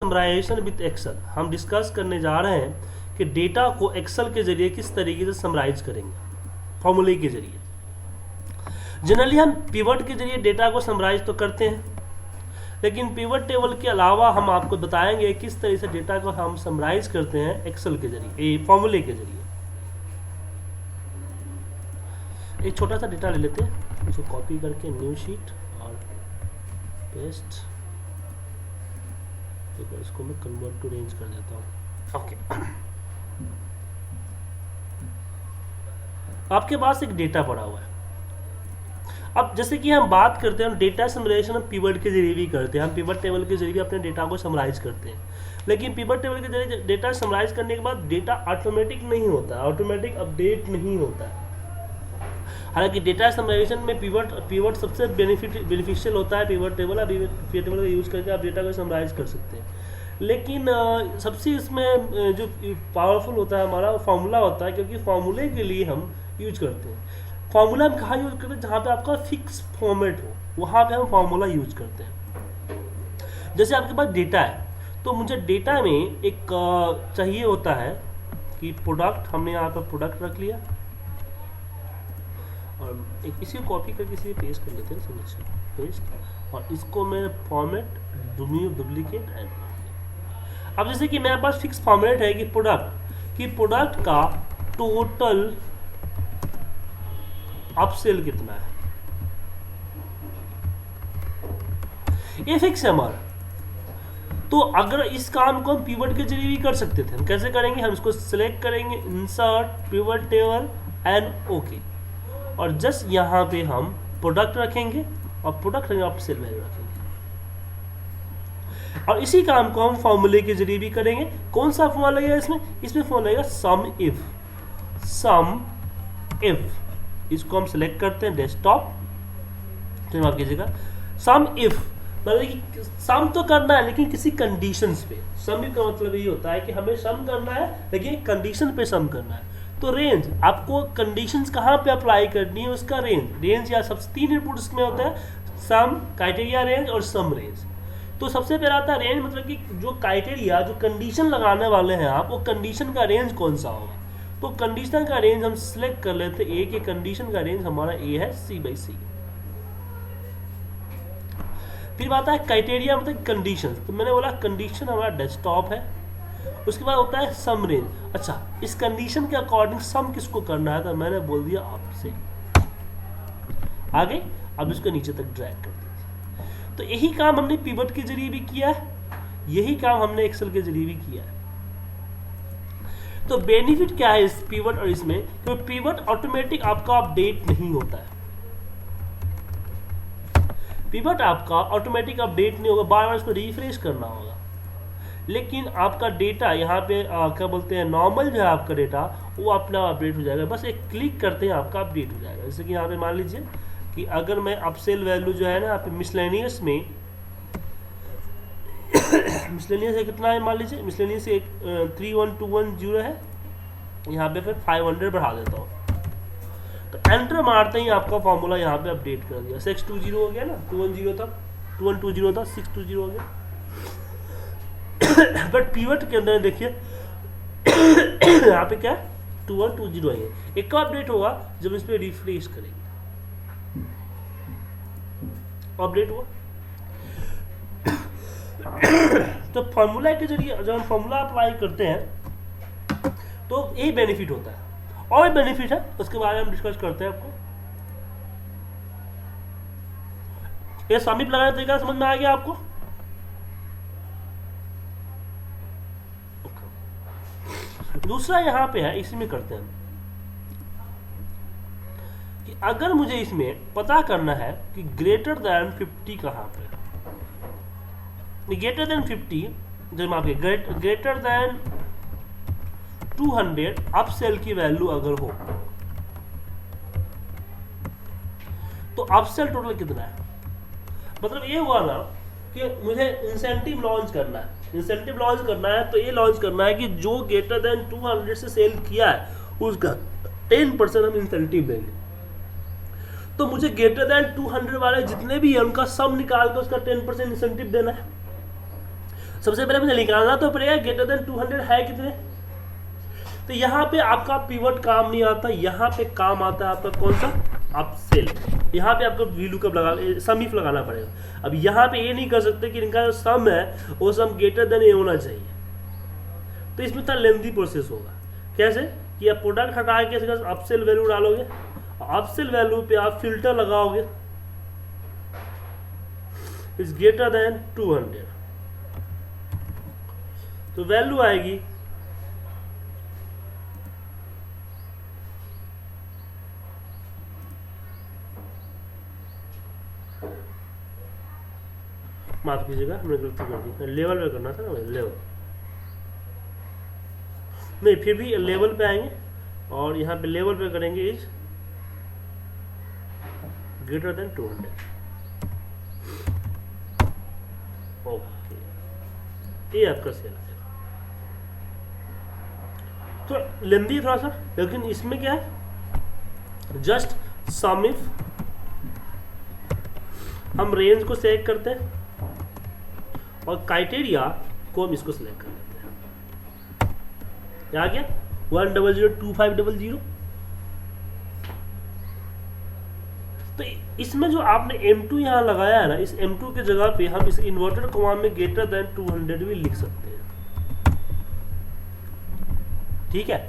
Summarization with Excel. हम discuss करने जा रहे हैं कि डेटा को एक्सेल के जरिए किस तरीके से समराइज करेंगे फॉर्मूले के जरिए। जनरली हम पिवट के जरिए डेटा को समराइज तो करते हैं, लेकिन पिवट टेबल के अलावा हम आपको बताएंगे किस तरह से डेटा को हम समराइज करते हैं एक्सेल के जरिए, फॉर्मूले के जरिए। एक छोटा सा डेटा ले लेते हैं, इसको कॉपी करके न्यू शीट और पेस्ट, एक बार इसको मैं कन्वर्ट टू रेंज कर देता हूँ। ओके, आपके पास एक डेटा पड़ा हुआ है। अब जैसे कि हम बात करते हैं डेटा समराइजेशन हम पिवट के जरिए भी करते हैं, हम पिवट टेबल के जरिए भी अपने डेटा को समराइज करते हैं। लेकिन पिवट टेबल के जरिए डेटा समराइज करने के बाद डेटा ऑटोमेटिक नहीं होता, ऑटोमेटिक अपडेट नहीं होता है। हालांकि डेटा समराइजेशन में पिवट सबसे बेनिफिशियल होता है। पिवट टेबल का यूज करके आप डेटा को समराइज कर सकते हैं। लेकिन सबसे इसमें जो पावरफुल होता है हमारा फॉर्मूला होता है, क्योंकि फॉर्मूले के लिए हम यूज करते हैं। फॉर्मूला हम कहाँ यूज करते हैं? जहाँ पे आपका फिक्स फॉर्मेट हो, वहाँ पे हम फॉर्मूला यूज करते हैं। जैसे आपके पास डेटा है, तो मुझे डेटा में एक चाहिए होता है कि प्रोडक्ट, हमने यहाँ पर प्रोडक्ट रख लिया और एक इसी को कॉपी करके इसी पेस्ट कर लेते हैं, सिलेक्शन पेस्ट, और इसको मैं फॉर्मेट डुप्लीकेट ऐड। अब जैसे कि मेरे पास फिक्स फॉर्मेट है कि प्रोडक्ट का टोटल अपसेल कितना है, ये फिक्स है हमारा। तो अगर इस काम को हम पिवट के जरिए भी कर सकते थे। हम कैसे करेंगे? हम इसको सिलेक्ट करेंगे, insert pivot table and okay, और जस्ट यहाँ पे हम प्रोडक्ट रखेंगे और प्रोडक्ट अपसेल वैल्यू रखेंगे। और इसी काम को हम फॉर्मूले के जरिए भी करेंगे। कौन सा फॉर्मूला लगेगा इसमें? इसमें फॉर्मूला लगेगा सम इफ। इसको हम सिलेक्ट करते हैं डेस्कटॉप, तो माफ कीजिएगा, सम इफ मतलब कि सम तो करना है लेकिन किसी कंडीशंस पे। सम इफ का मतलब ये होता है कि हमें सम करना है लेकिन कंडीशन पे सम करना है। तो रेंज, आपको कंडीशंस कहाँ पे अप्लाई करनी है, उसका रेंज या सबसे 3 इनपुट इसमें होता है, सम, क्राइटेरिया रेंज और सम रेंज। तो सबसे पहला आता है रेंज, मतलब कि जो क्राइटेरिया, जो कंडीशन लगाने वाले हैं आप, वो कंडीशन का रेंज कौन सा होगा। तो कंडीशन का रेंज हम सिलेक्ट कर लेते हैं ए के, कंडीशन का रेंज हमारा ए है C/C। फिर आता है क्राइटेरिया मतलब कंडीशन, तो मैंने बोला कंडीशन हमारा डेस्कटॉप है। उसके बाद होता है सम रेंज। अच्छा, इस कंडीशन के अकॉर्डिंग सम किसको करना है, तो मैंने बोल दिया आपसे। आगे अब इसको नीचे तक ड्रैग कर दीजिए। तो यही काम हमने पिवट के जरिए भी किया है, यही काम हमने एक्सेल के जरिए भी किया है। तो बेनिफिट क्या है इस पिवट और इसमें? तो पिवट ऑटोमेटिक आपका अपडेट नहीं होता है। पिवट आपका ऑटोमेटिक अपडेट नहीं होगा, बार बार इसको रिफ्रेश करना होगा। लेकिन आपका डेटा यहाँ पे क्या बोलते हैं, नॉर्मल जो है आपका डेटा, वो अपना अपडेट हो जाएगा। बस एक क्लिक करते हैं आपका अपडेट हो जाएगा। जैसे कि यहाँ पे मान लीजिए कि अगर मैं अपसेल वैल्यू जो है ना, यहाँ पे मिसलेनियस में मिसलेनियस है कितना है, मान लीजिए मिसलेनियस 31210 है, यहाँ पे फिर 500 बढ़ा देता हूँ। तो एंटर मारते ही आपका फॉर्मूला यहाँ पे अपडेट कर दिया। 620 हो गया ना, 210 था, 2120 था, 620 हो गया। बट पिवट के अंदर देखिए यहाँ पे क्या है, 2120 है। एक का अपडेट होगा जब इस पर रिफ्रेश करेंगे, अपडेट हुआ। तो फॉर्मूला के जरिए जब हम फॉर्मूला अप्लाई करते हैं तो यही बेनिफिट होता है। और बेनिफिट है, उसके बारे में हम डिस्कस करते हैं। आपको ये समीप लगाने का तरीका समझ में आ गया आपको? दूसरा यहाँ पे है, इसी में करते हैं कि अगर मुझे इसमें पता करना है कि ग्रेटर देन 50 कहाँ पे, ग्रेटर देन 50, जब आप ग्रेटर देन 200 अपसेल की वैल्यू अगर हो, तो अपसेल टोटल कितना है? मतलब ये हुआ ना कि मुझे इंसेंटिव लॉन्च करना है। इंसेंटिव लॉन्च करना है तो ये लॉन्च करना है कि जो ग्रेटर देन 200 से सेल किया है उसका 10% हम इंसेंटिव देंगे। तो मुझे ग्रेटर देन 200 वाले जितने भी है उनका सम निकाल कर उसका 10% इंसेंटिव देना है। सबसे पहले मुझे निकालना तो पड़ेगा ग्रेटर देन 200 है कितने। तो यहाँ पे आपका पिवट काम नहीं आता, यहाँ पे काम आता है आपका कौन सा, आप सेल। यहाँ पे आपको VLOOKUP लगा सम इफ लगाना पड़ेगा। अब यहाँ पे ये नहीं कर सकते कि इनका जो सम है वो सम ग्रेटर देन ये होना चाहिए, तो इसमें थोड़ा लेंथी प्रोसेस होगा। कैसे कि आप प्रोडक्ट हटा के इसका अपसेल वैल्यू डालोगे, अपसेल वैल्यू पे आप फिल्टर लगाओगे इज ग्रेटर देन 200, तो वैल्यू आएगी माफ कीजिएगा हमने गलती कर दी, लेवल पे करना था ना, लेवल नहीं, फिर भी लेवल पे आएंगे और यहाँ पे लेवल पे करेंगे इज ग्रेटर देन 200। ओके, ये आपका सेल है। तो लेंदी थोड़ा सा, लेकिन इसमें क्या है, जस्ट सम इफ हम रेंज को सेलेक्ट करते हैं और क्राइटेरिया को हम इसको सिलेक्ट कर लेते हैं। आ गया 1002500। तो इसमें जो आपने M2 यहाँ लगाया है ना, इस M2 के जगह पे हम इस इन्वर्टेड कॉमा में ग्रेटर देन 200 भी लिख सकते हैं। ठीक है,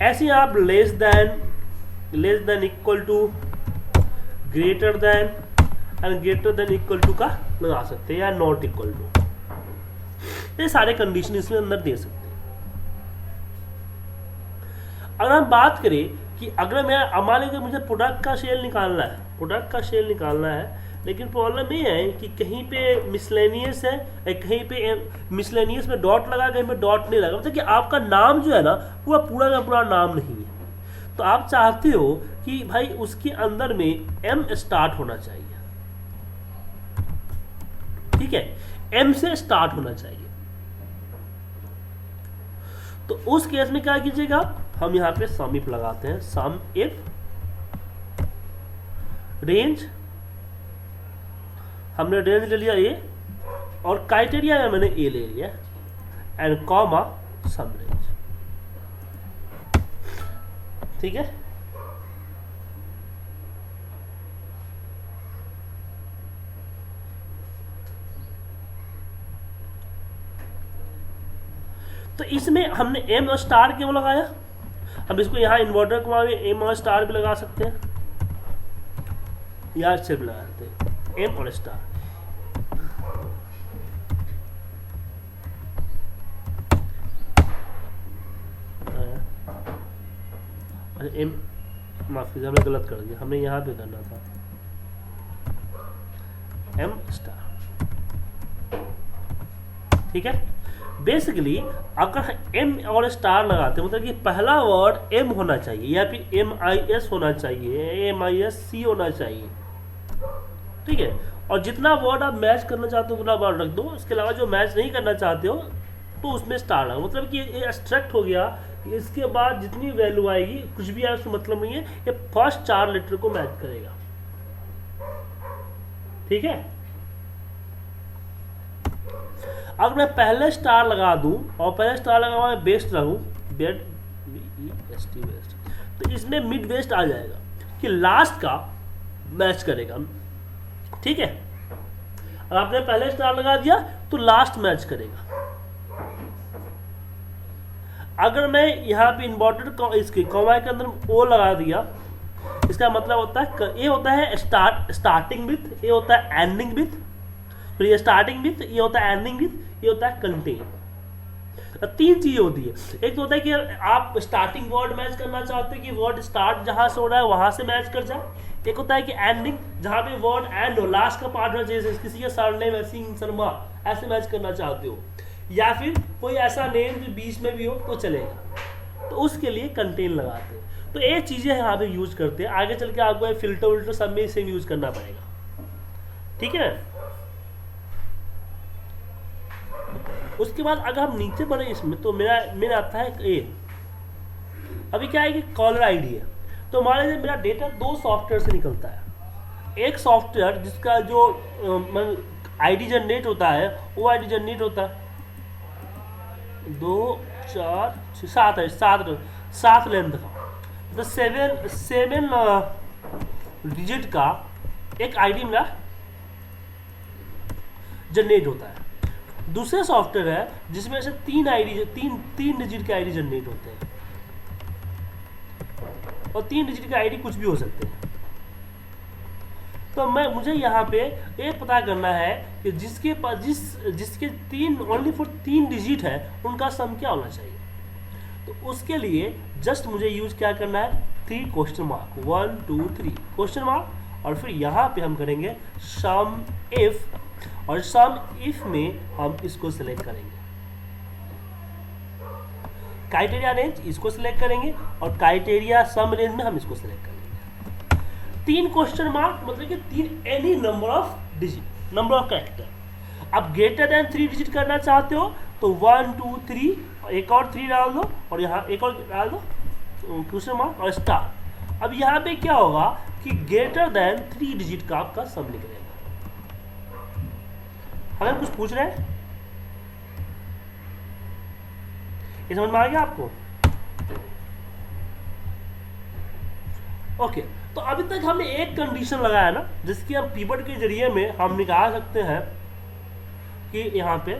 ऐसे आप less than equal to, greater than and greater than equal to का लगा सकते हैं, या नॉट इक्वल टू, ये सारे कंडीशन इसमें अंदर दे सकते हैं। अगर हम बात करें कि अगर मैं मान लीजिए मुझे प्रोडक्ट का सेल निकालना है, लेकिन प्रॉब्लम ये है कि कहीं पे मिसलेनियस है, कहीं पे मिसलेनियस में डॉट लगा, कहीं पे डॉट नहीं लगा, मतलब कि आपका नाम जो है ना वो पूरा का पूरा नाम नहीं है। तो आप चाहते हो कि भाई उसके अंदर में M स्टार्ट होना चाहिए, ठीक है, M से स्टार्ट होना चाहिए। तो उस केस में क्या कीजिएगा, हम यहां पे सम इफ लगाते हैं, सम इफ रेंज, हमने रेंज ले लिया A और क्राइटेरिया में मैंने A ले लिया एंड कॉमा सम रेंज। ठीक है, तो इसमें हमने M और स्टार क्यों लगाया, हम इसको यहाँ इन्वर्टर को M और स्टार भी लगा सकते हैं, या सिर्फ लगा सकते हैं M और स्टार। M माफ कीजिए, हमने गलत कर दिया, हमें यहाँ पे करना था M स्टार। ठीक है, बेसिकली अगर M और स्टार लगाते हैं मतलब कि पहला वर्ड M होना चाहिए, या फिर MIS होना चाहिए, MISC होना चाहिए। ठीक है, और जितना वर्ड आप मैच करना चाहते हो उतना वर्ड रख दो, इसके अलावा जो मैच नहीं करना चाहते हो तो उसमें स्टार लगा, मतलब कि ये एब्स्ट्रैक्ट हो गया। इसके बाद जितनी वैल्यू आएगी कुछ भी उसका मतलब नहीं है, ये फर्स्ट 4 लेटर को मैच करेगा। ठीक है, अगर मैं पहले स्टार लगा दूं और पहले स्टार लगा मैं बेस्ट रहूं, बेस्ट, तो इसमें मिड वेस्ट आ जाएगा कि लास्ट का मैच करेगा। ठीक है, अगर आपने पहले स्टार लगा दिया तो लास्ट मैच करेगा। अगर मैं यहाँ पे इन्वर्टेड इसके कॉमा के अंदर ओ लगा दिया, इसका मतलब होता है ये होता है स्टार्टिंग विथ, ये होता है एंडिंग विथ, फिर ये स्टार्टिंग विथ, ये होता है एंडिंग विथ, ये होता है कंटेन। 3 चीजें होती है, एक तो होता है कि आप स्टार्टिंग वर्ड मैच करना चाहते हो कि वर्ड स्टार्ट जहां से हो रहा है वहां से मैच कर जाए, एक होता है कि एंडिंग जहां पे वर्ड एंड हो, लास्ट का पार्ट हो, जैसे किसी का सरनेम सिंह शर्मा ऐसे मैच करना चाहते हो, या फिर कोई ऐसा नेम जो बीच में भी हो तो चलेगा, तो उसके लिए कंटेन लगाते हैं। तो ये चीजें यहाँ पे यूज करते हैं, आगे चल के आपको फिल्टर विल्टर सब में सेम यूज करना पड़ेगा। ठीक है, उसके बाद अगर हम नीचे बढ़े इसमें तो मेरा आता है ए, अभी क्या है कि कॉलर आईडी है, तो मान लीजिए मेरा डेटा 2 सॉफ्टवेयर से निकलता है। एक सॉफ्टवेयर जिसका जो आईडी जनरेट होता है, वो आईडी जनरेट होता है 2 4 6 7 है, 7 लेंथ का, तो 7 डिजिट का एक आईडी मेरा जनरेट होता है। दूसरे सॉफ्टवेयर है जिसमें से 3 डिजिट के आईडी जनरेट होते हैं, और 3 डिजिट के आईडी कुछ भी हो सकते हैं। तो मुझे यहाँ पे ये पता करना है कि जिसके पास जिसके 3 डिजिट है उनका सम क्या होना चाहिए। तो उसके लिए जस्ट मुझे यूज क्या करना है, 3 क्वेश्चन मार्क, 1 2 3 क्वेश्चन मार्क, और फिर यहाँ पे हम करेंगे सम इफ, और सम इफ में हम इसको सिलेक्ट करेंगे, क्राइटेरिया रेंज इसको सिलेक्ट करेंगे, और क्राइटेरिया सम रेंज में हम इसको सिलेक्ट करेंगे। 3 क्वेश्चन मार्क मतलब कि 3 any number of digit, number of character. अब ग्रेटर देन 3 डिजिट करना चाहते हो तो 1 2 3, एक और 3 डाल दो, और यहाँ एक और डाल दो क्वेश्चन मार्क और स्टार। अब यहाँ पे क्या होगा कि ग्रेटर देन 3 डिजिट का आपका सम निकलेगा। हमें कुछ पूछ रहे हैं, ये समझ में आ गया आपको? ओके, तो अभी तक हमने एक कंडीशन लगाया ना, जिसकी हम पिवट के जरिए में हम निकाल सकते हैं कि यहाँ पे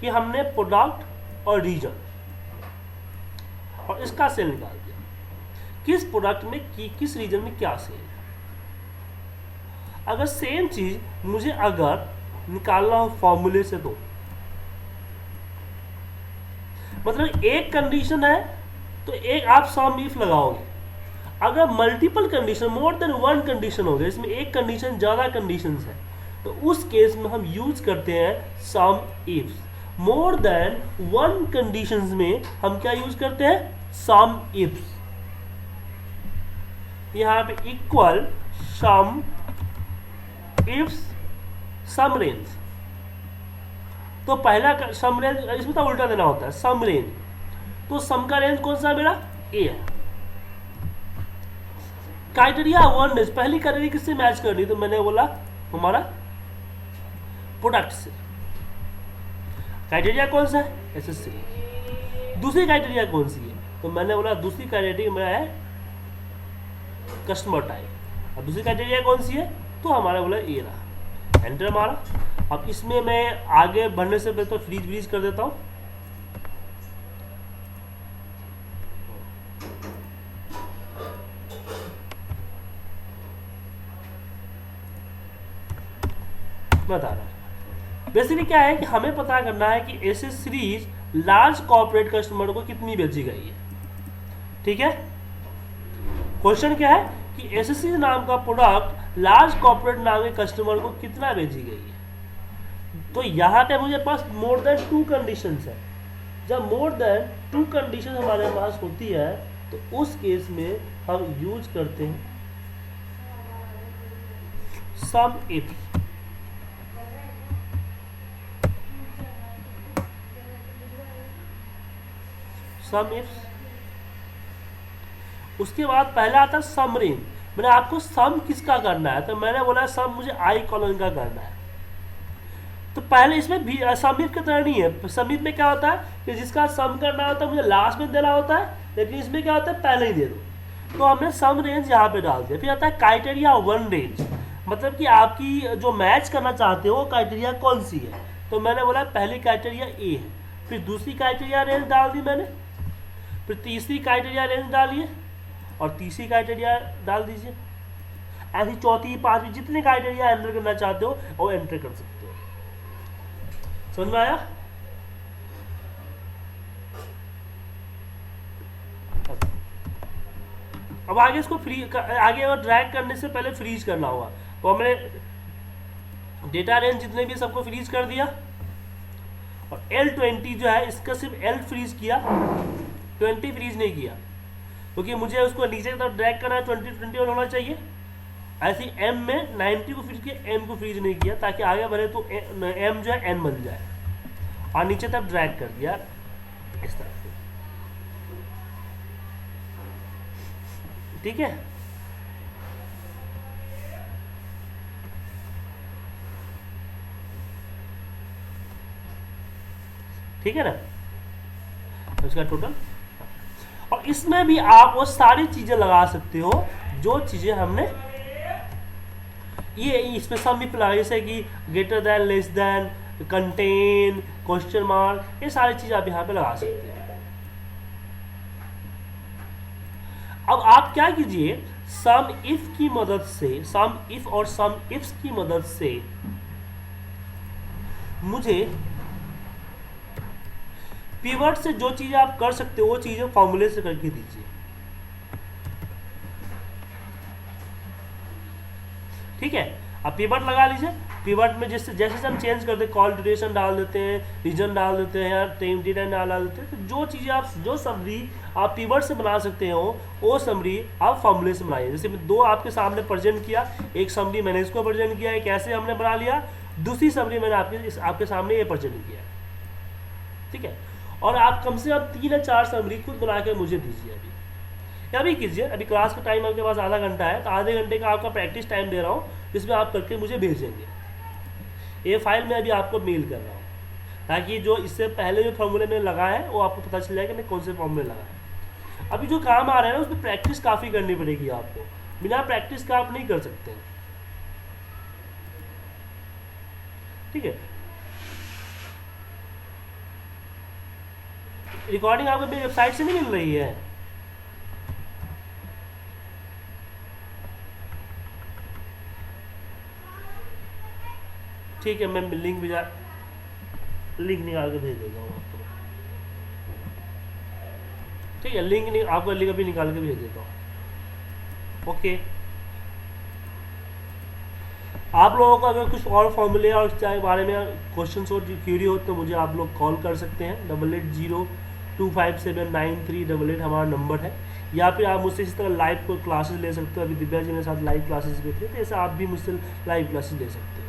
कि हमने प्रोडक्ट और रीजन और इसका सेल निकाल दिया, किस प्रोडक्ट में किस रीजन में क्या सेल है। अगर सेम चीज मुझे अगर निकालना हो फॉर्मूले से, तो मतलब एक कंडीशन है तो एक आप सम इफ लगाओगे। अगर multiple condition, more than 1 condition हो गया, इसमें एक कंडीशन ज्यादा कंडीशंस है, तो उस केस में हम यूज करते हैं सम इफ। मोर देन 1 कंडीशंस में हम क्या यूज करते हैं, सम इफ। यहां पे equal sum if sum range, तो पहला सम रेंज, इसमें तो उल्टा देना होता है, सम रेंज, तो सम का रेंज कौन सा है मेरा, ए है। क्राइटेरिया 1 रेंज, पहली क्राइटेरिया किससे मैच करनी, तो मैंने बोला हमारा प्रोडक्ट से। क्राइटेरिया कौन सा है, एसएससी। दूसरी क्राइटेरिया कौन सी है, तो मैंने बोला दूसरी क्राइटेरिया मेरा है कस्टमर टाइप। अब दूसरी क्राइटेरिया कौन सी है, तो हमारा बोला ए रहा, एंटर मारा। अब इसमें मैं आगे बढ़ने से पहले तो फ्रीज कर देता हूं। बता रहा बेसिकली क्या है कि हमें पता करना है कि SS series large corporate customer को कितनी बेची गई है। ठीक है, क्वेश्चन क्या है कि एसएससी नाम का प्रोडक्ट लार्ज कॉर्पोरेट नाम के कस्टमर को कितना बेची गई है। तो यहाँ पे मुझे पास मोर देन 2 कंडीशंस है। जब मोर देन 2 कंडीशन हमारे पास होती है तो उस केस में हम यूज करते हैं सम इफ। सम इफ, उसके बाद पहला आता है सम रेंज। मैंने आपको सम किसका करना है, तो मैंने बोला सम मुझे आई कॉलन का करना है। तो पहले इसमें भी सम इफ की तरह नहीं है। सम इफ में क्या होता है कि जिसका सम करना होता है मुझे लास्ट में देना होता है, लेकिन इसमें क्या होता है पहले ही दे दो। तो हमने सम रेंज यहाँ पे डाल दिया। फिर आता है क्राइटेरिया 1 रेंज, मतलब कि आपकी जो मैच करना चाहते हो वो क्राइटेरिया कौन सी है। तो मैंने बोला पहली क्राइटेरिया ए है, फिर दूसरी क्राइटेरिया रेंज डाल दी मैंने, फिर तीसरी क्राइटेरिया रेंज डालिए और तीसरी क्राइटेरिया डाल दीजिए। ऐसी चौथी पांचवी जितने क्राइटेरिया एंटर करना चाहते हो वो एंटर कर सकते हो। समझ में आया? अब आगे इसको आगे और ड्रैग करने से पहले फ्रीज करना होगा। तो हमने डेटा रेंज जितने भी सबको फ्रीज कर दिया और L20 जो है इसका सिर्फ L फ्रीज किया, 20 फ्रीज नहीं किया, क्योंकि मुझे उसको नीचे की तरफ ड्रैग करना है, 20 होना चाहिए। ऐसे M में 90 को फ्रीज किया, M को फ्रीज नहीं किया, ताकि आगे बढ़े तो M जो है N बन जाए, और नीचे तक ड्रैग कर दिया इस तरह से। ठीक है, ठीक है ना, इसका टोटल। और इसमें भी आप वो सारी चीजें लगा सकते हो जो चीजें हमने ये इसमें सब भी प्लाई जैसे कि greater than, less than, contain, question mark, ये सारी चीज आप यहाँ पे लगा सकते हैं। अब आप क्या कीजिए, सम इफ की मदद से, सम इफ और सम इफ्स की मदद से मुझे पिवट से जो चीजें आप कर सकते हो वो चीजें फॉर्मूले से करके दीजिए। ठीक है, अब पिवट लगा लीजिए। पिवट में जैसे जैसे हम चेंज करते हैं, कॉल ड्यूरेशन डाल देते हैं, रीजन डाल देते हैं, या टाइम डेटा डाल देते हैं, तो जो चीज़ें आप जो समरी आप पिवट से बना सकते हो वो समरी आप फॉर्मूले से बनाइए। जैसे दो आपके सामने प्रेजेंट किया, एक समरी मैंने इसको प्रेजेंट किया है, कैसे हमने बना लिया, दूसरी समरी मैंने आपके सामने ये प्रेजेंट किया। ठीक है, और आप कम से कम 3 या 4 समरी खुद बना के मुझे दीजिए अभी, या भी कीजिए। अभी क्लास का टाइम आपके पास आधा घंटा है, तो आधे घंटे का आपका प्रैक्टिस टाइम दे रहा हूँ, जिसमें आप करके मुझे भेजेंगे। ये फाइल मैं अभी आपको मेल कर रहा हूँ, ताकि जो इससे पहले जो फॉर्मूले में लगा है वो आपको पता चल जाएगा मैं कौन से फॉर्मूले लगा है। अभी जो काम आ रहा है ना उसमें प्रैक्टिस काफ़ी करनी पड़ेगी आपको, बिना प्रैक्टिस का आप नहीं कर सकते हैं। ठीक है, रिकॉर्डिंग आपको मेरी वेबसाइट से नहीं मिल रही है। ठीक है, मैं लिंक निकाल के भेज देता हूँ आपको। ठीक है, आपको लिंक अभी निकाल के भेज देता हूँ। ओके, आप लोगों को अगर कुछ और फॉर्मूले और चाहे बारे में क्वेश्चन और क्यूरी हो तो मुझे आप लोग कॉल कर सकते हैं। 8802579388 हमारा नंबर है, या फिर आप मुझसे इस तरह लाइव कोई क्लासेस ले सकते हो। अभी दिव्या जी मेरे साथ लाइव क्लासेस में थे, तो ऐसे आप भी मुझसे लाइव क्लासेस ले सकते हैं।